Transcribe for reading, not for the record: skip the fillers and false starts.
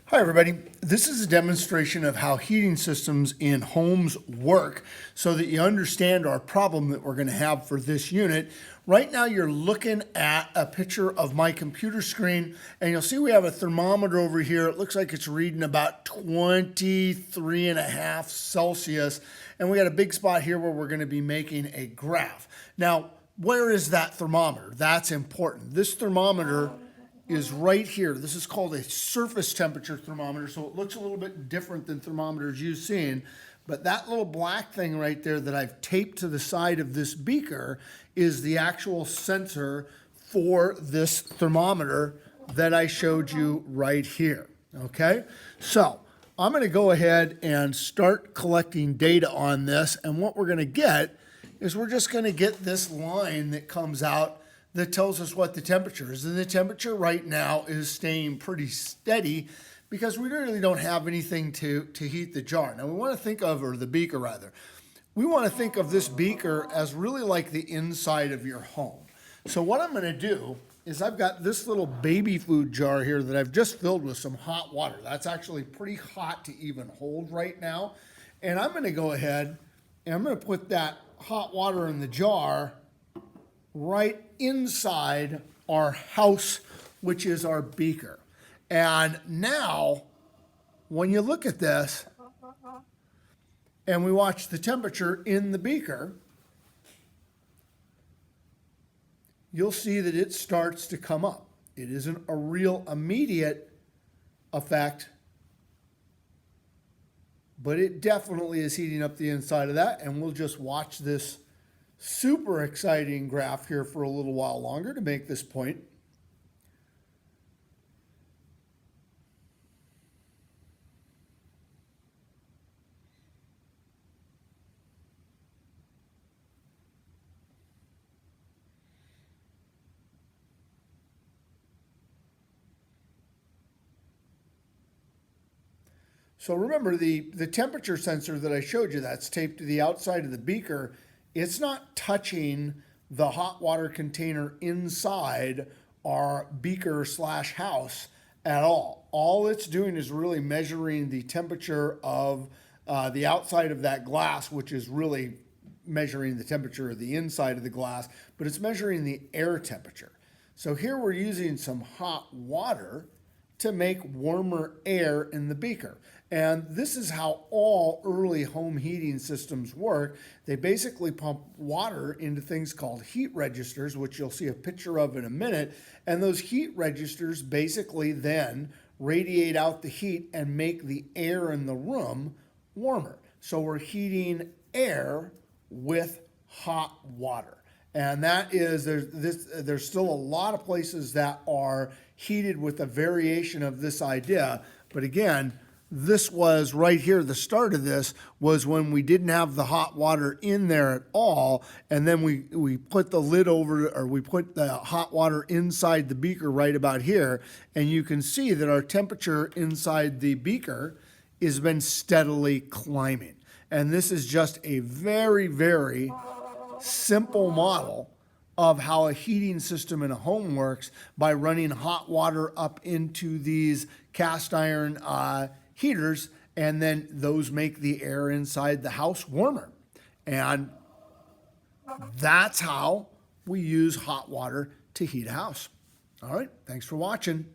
Hi everybody, this is a demonstration of how heating systems in homes work so that you understand our problem that we're going to have for this unit. Right now you're looking at a picture of my computer screen and you'll see we have a thermometer over here. It looks like it's reading about 23.5 Celsius, and we got a big spot here where we're going to be making a graph. Now, where is that thermometer? That's important. This thermometer is right here. This is called a surface temperature thermometer, so it looks a little bit different than thermometers you've seen. But that little black thing right there that I've taped to the side of this beaker is the actual sensor for this thermometer that I showed you right here, okay? So I'm gonna go ahead and start collecting data on this, and what we're gonna get is we're just gonna get this line that comes out that tells us what the temperature is. And the temperature right now is staying pretty steady because we really don't have anything to heat the jar. Now we want to think of, or the beaker rather, we want to think of this beaker as really like the inside of your home. So what I'm going to do is I've got this little baby food jar here that I've just filled with some hot water. That's actually pretty hot to even hold right now. And I'm going to go ahead and I'm going to put that hot water in the jar right inside our house, which is our beaker. And now, when you look at this and we watch the temperature in the beaker, you'll see that it starts to come up. It isn't a real immediate effect, but it definitely is heating up the inside of that, and we'll just watch this super exciting graph here for a little while longer to make this point. So remember the temperature sensor that I showed you that's taped to the outside of the beaker, it's not touching the hot water container inside our beaker slash house at all. All it's doing is really measuring the temperature of the outside of that glass, which is really measuring the temperature of the inside of the glass, but it's measuring the air temperature. So here we're using some hot water to make warmer air in the beaker. And this is how all early home heating systems work. They basically pump water into things called heat registers, which you'll see a picture of in a minute. And those heat registers basically then radiate out the heat and make the air in the room warmer. So we're heating air with hot water. And that is, there's still a lot of places that are heated with a variation of this idea. But again, this was right here, the start of this was when we didn't have the hot water in there at all. And then we put the lid over, or we put the hot water inside the beaker right about here. And you can see that our temperature inside the beaker has been steadily climbing. And this is just a very, very simple model of how a heating system in a home works by running hot water up into these cast iron heaters, and then those make the air inside the house warmer. And that's how we use hot water to heat a house. All right, thanks for watching.